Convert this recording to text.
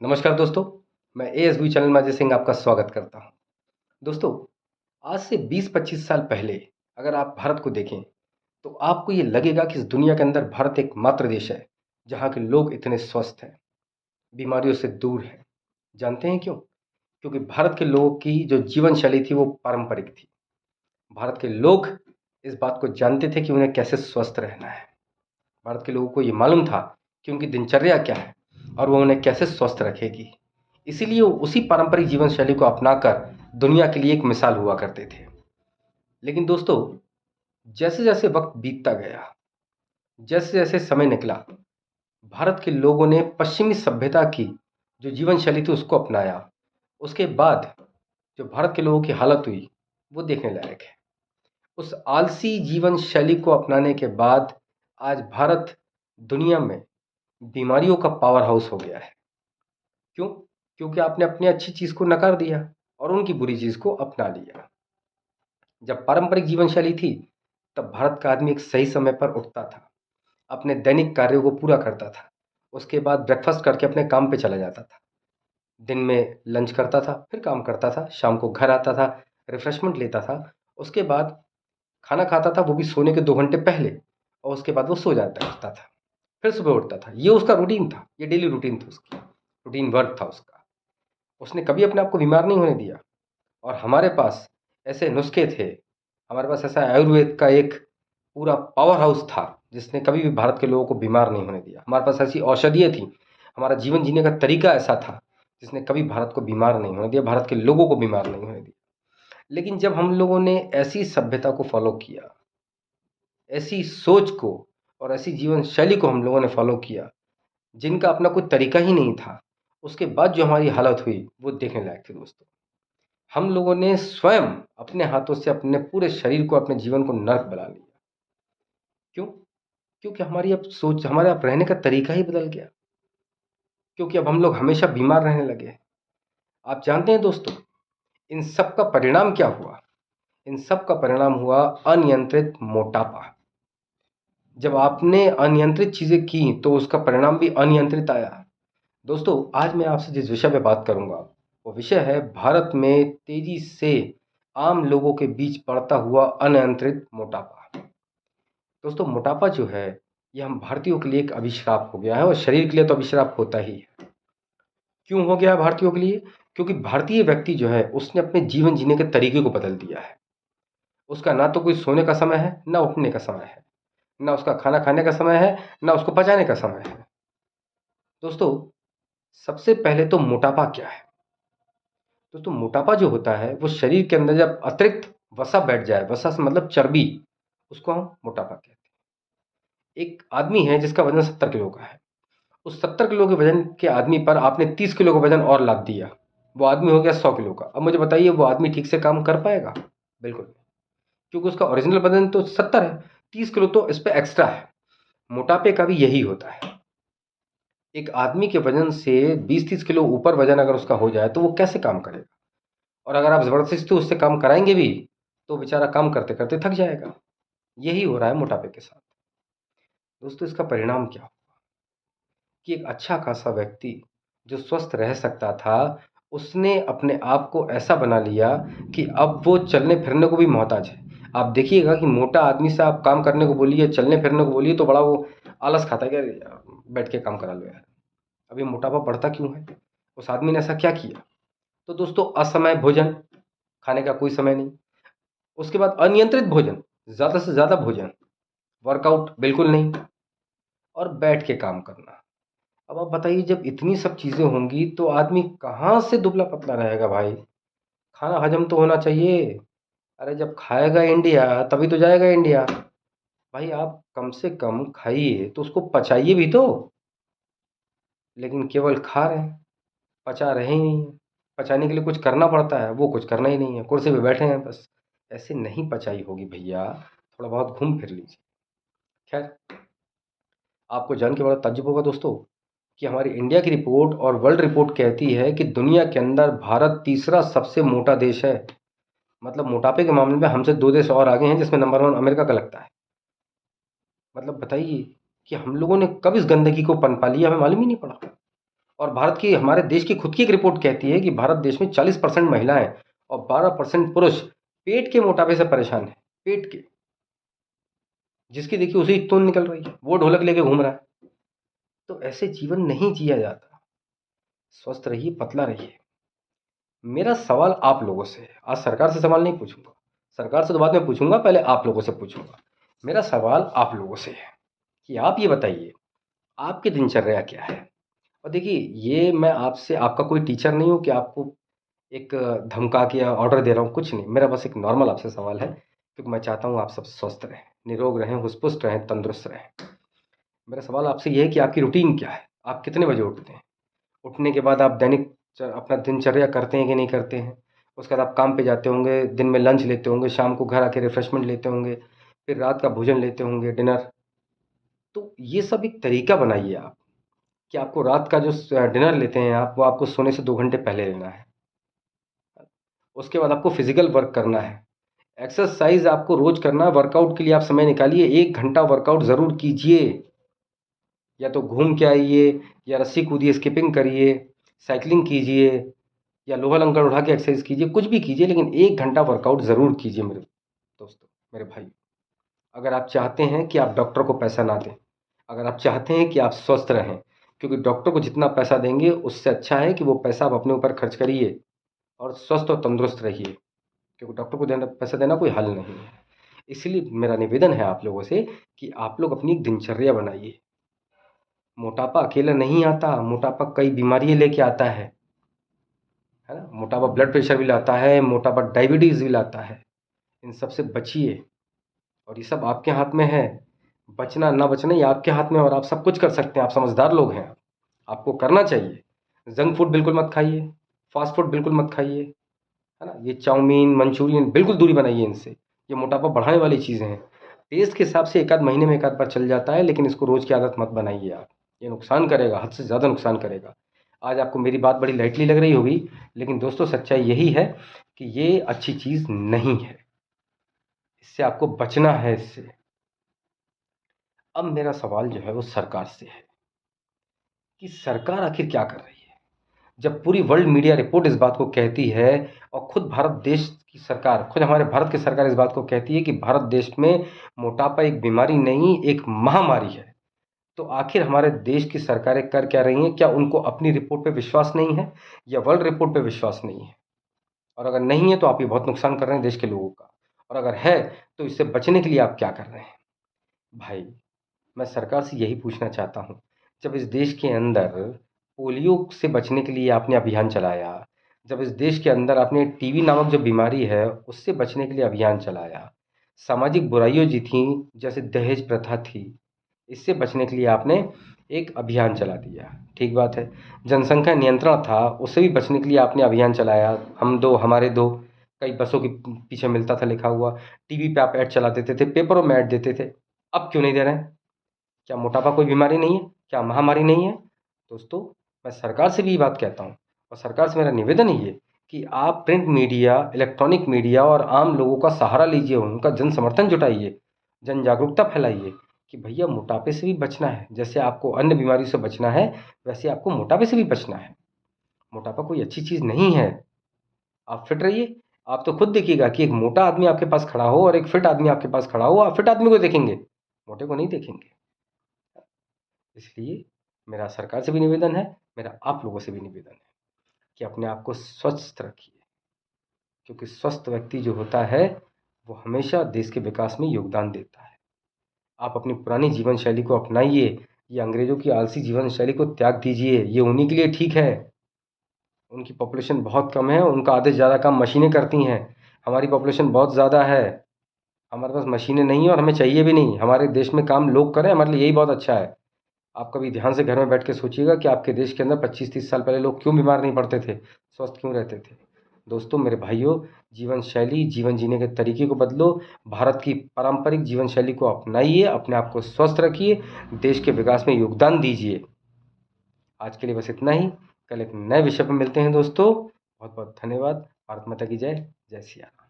नमस्कार दोस्तों, मैं एएसबी चैनल में अजय सिंह आपका स्वागत करता हूं। दोस्तों, आज से 20-25 साल पहले अगर आप भारत को देखें तो आपको ये लगेगा कि इस दुनिया के अंदर भारत एकमात्र देश है जहां के लोग इतने स्वस्थ हैं, बीमारियों से दूर हैं। जानते हैं क्यों? क्योंकि भारत के लोगों की जो जीवन शैली थी वो पारंपरिक थी। भारत के लोग इस बात को जानते थे कि उन्हें कैसे स्वस्थ रहना है। भारत के लोगों को ये मालूम था कि उनकी दिनचर्या क्या है और वो उन्हें कैसे स्वस्थ रखेगी। इसीलिए वो उसी पारंपरिक जीवन शैली को अपनाकर दुनिया के लिए एक मिसाल हुआ करते थे। लेकिन दोस्तों, जैसे जैसे वक्त बीतता गया, जैसे जैसे समय निकला, भारत के लोगों ने पश्चिमी सभ्यता की जो जीवन शैली थी उसको अपनाया। उसके बाद जो भारत के लोगों की हालत हुई वो देखने लायक है। उस आलसी जीवन शैली को अपनाने के बाद आज भारत दुनिया में बीमारियों का पावर हाउस हो गया है। क्यों? क्योंकि आपने अपनी अच्छी चीज को नकार दिया और उनकी बुरी चीज को अपना लिया। जब पारंपरिक जीवन शैली थी तब भारत का आदमी एक सही समय पर उठता था, अपने दैनिक कार्यों को पूरा करता था, उसके बाद ब्रेकफास्ट करके अपने काम पे चला जाता था, दिन में लंच करता था, फिर काम करता था, शाम को घर आता था, रिफ्रेशमेंट लेता था, उसके बाद खाना खाता था, वो भी सोने के 2 घंटे पहले, और उसके बाद वो सो जाता करता था, फिर सुबह उठता था। ये उसका रूटीन था, ये डेली रूटीन था, उसकी रूटीन वर्क था उसका। उसने कभी अपने आप को बीमार नहीं होने दिया। और हमारे पास ऐसे नुस्खे थे, हमारे पास ऐसा आयुर्वेद का एक पूरा पावर हाउस था जिसने कभी भी भारत के लोगों को बीमार नहीं होने दिया। हमारे पास ऐसी औषधियाँ थी, हमारा जीवन जीने का तरीका ऐसा था जिसने कभी भारत को बीमार नहीं होने दिया, भारत के लोगों को बीमार नहीं होने दिया। लेकिन जब हम लोगों ने ऐसी सभ्यता को फॉलो किया, ऐसी सोच को और ऐसी जीवन शैली को हम लोगों ने फॉलो किया जिनका अपना कोई तरीका ही नहीं था, उसके बाद जो हमारी हालत हुई वो देखने लायक थी दोस्तों। हम लोगों ने स्वयं अपने हाथों से अपने पूरे शरीर को, अपने जीवन को नर्क बना लिया। क्यों? क्योंकि हमारी अब सोच, हमारे अब रहने का तरीका ही बदल गया। क्योंकि अब हम लोग हमेशा बीमार रहने लगे हैं। आप जानते हैं दोस्तों, इन सब का परिणाम क्या हुआ? इन सब का परिणाम हुआ अनियंत्रित मोटापा। जब आपने अनियंत्रित चीजें की तो उसका परिणाम भी अनियंत्रित आया। दोस्तों, आज मैं आपसे जिस विषय पे बात करूंगा वो विषय है भारत में तेजी से आम लोगों के बीच बढ़ता हुआ अनियंत्रित मोटापा। दोस्तों, मोटापा जो है ये हम भारतीयों के लिए एक अभिशाप हो गया है, और शरीर के लिए तो अभिशाप होता ही है। क्यों हो गया है भारतीयों के लिए? क्योंकि भारतीय व्यक्ति जो है उसने अपने जीवन जीने के तरीके को बदल दिया है। उसका ना तो कोई सोने का समय है, ना उठने का समय है, ना उसका खाना खाने का समय है, ना उसको पचाने का समय है। दोस्तों, सबसे पहले तो मोटापा क्या है? दोस्तों, मोटापा जो होता है वो शरीर के अंदर जब अतिरिक्त वसा बैठ जाए, वसा से मतलब चर्बी, उसको हम मोटापा कहते हैं। एक आदमी है जिसका वजन 70 किलो का है, उस 70 किलो के वजन के आदमी पर आपने 30 किलो का वजन और लाद दिया, वो आदमी हो गया 100 किलो का। अब मुझे बताइए, वो आदमी ठीक से काम कर पाएगा? बिल्कुल नहीं, क्योंकि उसका ओरिजिनल वजन तो 70 है, 30 किलो तो इस पर एक्स्ट्रा है। मोटापे का भी यही होता है। एक आदमी के वजन से 20-30 किलो ऊपर वजन अगर उसका हो जाए तो वो कैसे काम करेगा? और अगर आप ज़बरदस्ती उससे काम कराएंगे भी तो बेचारा काम करते करते थक जाएगा। यही हो रहा है मोटापे के साथ। दोस्तों, इसका परिणाम क्या होगा कि एक अच्छा खासा व्यक्ति जो स्वस्थ रह सकता था, उसने अपने आप को ऐसा बना लिया कि अब वो चलने फिरने को भी मोहताज है। आप देखिएगा कि मोटा आदमी से आप काम करने को बोलिए, चलने फिरने को बोलिए तो बड़ा वो आलस खाता है कि अरे यार, बैठ के काम करा लो यार। अब ये मोटापा बढ़ता क्यों है? उस आदमी ने ऐसा क्या किया? तो दोस्तों, असमय भोजन, खाने का कोई समय नहीं। उसके बाद अनियंत्रित भोजन, ज़्यादा से ज़्यादा भोजन, वर्कआउट बिल्कुल नहीं, और बैठ के काम करना। अब आप बताइए, जब इतनी सब चीज़ें होंगी तो आदमी कहाँ से दुबला पतला रहेगा भाई? खाना हजम तो होना चाहिए। अरे जब खाएगा इंडिया तभी तो जाएगा इंडिया। भाई आप कम से कम खाइए तो उसको पचाइए भी तो। लेकिन केवल खा रहे हैं, पचा रहे ही नहीं हैं। पचाने के लिए कुछ करना पड़ता है, वो कुछ करना ही नहीं है, कुर्सी पे बैठे हैं बस। ऐसे नहीं पचाई होगी भैया, थोड़ा बहुत घूम फिर लीजिए। खैर, आपको जान के बड़ा ताज्जुब होगा दोस्तों कि हमारी इंडिया की रिपोर्ट और वर्ल्ड रिपोर्ट कहती है कि दुनिया के अंदर भारत तीसरा सबसे मोटा देश है। मतलब मोटापे के मामले में हमसे 2 देश और आगे हैं, जिसमें नंबर 1 अमेरिका का लगता है। मतलब बताइए कि हम लोगों ने कब इस गंदगी को पनपा लिया, हमें मालूम ही नहीं पड़ा। और भारत की, हमारे देश की खुद की एक रिपोर्ट कहती है कि भारत देश में 40% महिलाएं और 12% पुरुष पेट के मोटापे से परेशान है। पेट के, जिसकी देखिए उसे ही तून निकल रही है, वो ढोलक लेके घूम रहा है। तो ऐसे जीवन नहीं जिया जाता। स्वस्थ रहिए, पतला रहिए। मेरा सवाल आप लोगों से है, आज सरकार से सवाल नहीं पूछूंगा, सरकार से तो बाद में पूछूंगा, पहले आप लोगों से पूछूंगा। मेरा सवाल आप लोगों से है कि आप ये बताइए, आपकी दिनचर्या क्या है। और देखिए, ये मैं आपसे, आपका कोई टीचर नहीं हूँ कि आपको एक धमका के या ऑर्डर दे रहा हूँ, कुछ नहीं। मेरा बस एक नॉर्मल आपसे सवाल है, क्योंकि मैं चाहता हूँ आप सब स्वस्थ रहें, निरोग रहें, हुष्ट रहें, तंदुरुस्त रहें। मेरा सवाल आपसे ये है कि आपकी रूटीन क्या है, आप कितने बजे उठते हैं, उठने के बाद आप दैनिक अपना दिनचर्या करते हैं कि नहीं करते हैं। उसके बाद आप काम पे जाते होंगे, दिन में लंच लेते होंगे, शाम को घर आके रिफ्रेशमेंट लेते होंगे, फिर रात का भोजन लेते होंगे, डिनर। तो ये सब एक तरीका बनाइए आप, कि आपको रात का जो डिनर लेते हैं आप, वो आपको सोने से 2 घंटे पहले लेना है। उसके बाद आपको फिजिकल वर्क करना है, एक्सरसाइज आपको रोज करना है। वर्कआउट के लिए आप समय निकालिए, 1 घंटा वर्कआउट ज़रूर कीजिए। या तो घूम के आइए, या रस्सी कूदिए, स्किपिंग करिए, साइकिलिंग कीजिए, या लोहा लंकर उठा के एक्सरसाइज कीजिए, कुछ भी कीजिए, लेकिन 1 घंटा वर्कआउट ज़रूर कीजिए मेरे दोस्तों, मेरे भाई। अगर आप चाहते हैं कि आप डॉक्टर को पैसा ना दें, अगर आप चाहते हैं कि आप स्वस्थ रहें, क्योंकि डॉक्टर को जितना पैसा देंगे उससे अच्छा है कि वो पैसा आप अपने ऊपर खर्च करिए और स्वस्थ और तंदुरुस्त रहिए, क्योंकि डॉक्टर को देना, पैसा देना कोई हल नहीं है। इसलिए मेरा निवेदन है आप लोगों से कि आप लोग अपनी एक दिनचर्या बनाइए। मोटापा अकेला नहीं आता, मोटापा कई बीमारियां लेके आता है ना। मोटापा ब्लड प्रेशर भी लाता है, मोटापा डायबिटीज़ भी लाता है। इन सब से बचिए, और ये सब आपके हाथ में है। बचना ना बचना ये आपके हाथ में है, और आप सब कुछ कर सकते हैं, आप समझदार लोग हैं। आपको करना चाहिए। जंक फूड बिल्कुल मत खाइए, फास्ट फूड बिल्कुल मत खाइए, है ना। ये चाउमीन, मंचूरियन, बिल्कुल दूरी बनाइए इनसे। ये मोटापा बढ़ाने वाली चीज़ें हैं। टेस्ट के हिसाब से एक आध महीने में एक आध बार चल जाता है, लेकिन इसको रोज़ की आदत मत बनाइए आप। ये नुकसान करेगा, हद से ज़्यादा नुकसान करेगा। आज आपको मेरी बात बड़ी लाइटली लग रही होगी, लेकिन दोस्तों सच्चाई यही है कि ये अच्छी चीज़ नहीं है। इससे आपको बचना है इससे। अब मेरा सवाल जो है वो सरकार से है कि सरकार आखिर क्या कर रही है, जब पूरी वर्ल्ड मीडिया रिपोर्ट इस बात को कहती है, और खुद भारत देश की सरकार, खुद हमारे भारत की सरकार इस बात को कहती है कि भारत देश में मोटापा एक बीमारी नहीं, एक महामारी है। तो आखिर हमारे देश की सरकारें कर क्या रही हैं? क्या उनको अपनी रिपोर्ट पे विश्वास नहीं है, या वर्ल्ड रिपोर्ट पे विश्वास नहीं है? और अगर नहीं है तो आप ये बहुत नुकसान कर रहे हैं देश के लोगों का। और अगर है तो इससे बचने के लिए आप क्या कर रहे हैं? भाई, मैं सरकार से यही पूछना चाहता हूँ, जब इस देश के अंदर पोलियो से बचने के लिए आपने अभियान चलाया, जब इस देश के अंदर आपने टीबी नामक जो बीमारी है उससे बचने के लिए अभियान चलाया, सामाजिक बुराइयों जी थी, जैसे दहेज प्रथा थी, इससे बचने के लिए आपने एक अभियान चला दिया, ठीक बात है। जनसंख्या नियंत्रण था, उससे भी बचने के लिए आपने अभियान चलाया, हम दो हमारे दो, कई बसों के पीछे मिलता था लिखा हुआ। टीवी पे आप ऐड चला देते थे, पेपरों में ऐड देते थे। अब क्यों नहीं दे रहे हैं? क्या मोटापा कोई बीमारी नहीं है? क्या महामारी नहीं है? दोस्तों, मैं सरकार से भी ये बात कहता हूँ, और सरकार से मेरा निवेदन ही है कि आप प्रिंट मीडिया, इलेक्ट्रॉनिक मीडिया और आम लोगों का सहारा लीजिए, उनका जन समर्थन जुटाइए, जन जागरूकता फैलाइए कि भैया मोटापे से भी बचना है। जैसे आपको अन्य बीमारी से बचना है, वैसे आपको मोटापे से भी बचना है। मोटापा कोई अच्छी चीज़ नहीं है। आप फिट रहिए। आप तो खुद देखिएगा कि एक मोटा आदमी आपके पास खड़ा हो और एक फिट आदमी आपके पास खड़ा हो, आप फिट आदमी को देखेंगे, मोटे को नहीं देखेंगे। इसलिए मेरा सरकार से भी निवेदन है, मेरा आप लोगों से भी निवेदन है कि अपने आप को स्वस्थ रखिए, क्योंकि स्वस्थ व्यक्ति जो होता है वो हमेशा देश के विकास में योगदान देता है। आप अपनी पुरानी जीवन शैली को अपनाइए, ये अंग्रेज़ों की आलसी जीवन शैली को त्याग दीजिए, ये उन्हीं के लिए ठीक है। उनकी पॉपुलेशन बहुत कम है, उनका आधे से ज़्यादा काम मशीनें करती हैं। हमारी पॉपुलेशन बहुत ज़्यादा है, हमारे पास मशीनें नहीं है और हमें चाहिए भी नहीं। हमारे देश में काम लोग करें, हमारे लिए यही बहुत अच्छा है। आप कभी ध्यान से घर में बैठ के सोचिएगा कि आपके देश के अंदर 25-30 साल पहले लोग क्यों बीमार नहीं पड़ते थे, स्वस्थ क्यों रहते थे। दोस्तों, मेरे भाइयों, जीवन शैली, जीवन जीने के तरीके को बदलो, भारत की पारंपरिक जीवन शैली को अपनाइए, अपने आप को स्वस्थ रखिए, देश के विकास में योगदान दीजिए। आज के लिए बस इतना ही। कल एक नए विषय पर मिलते हैं दोस्तों। बहुत बहुत धन्यवाद। भारत माता की जय। जय सिया राम।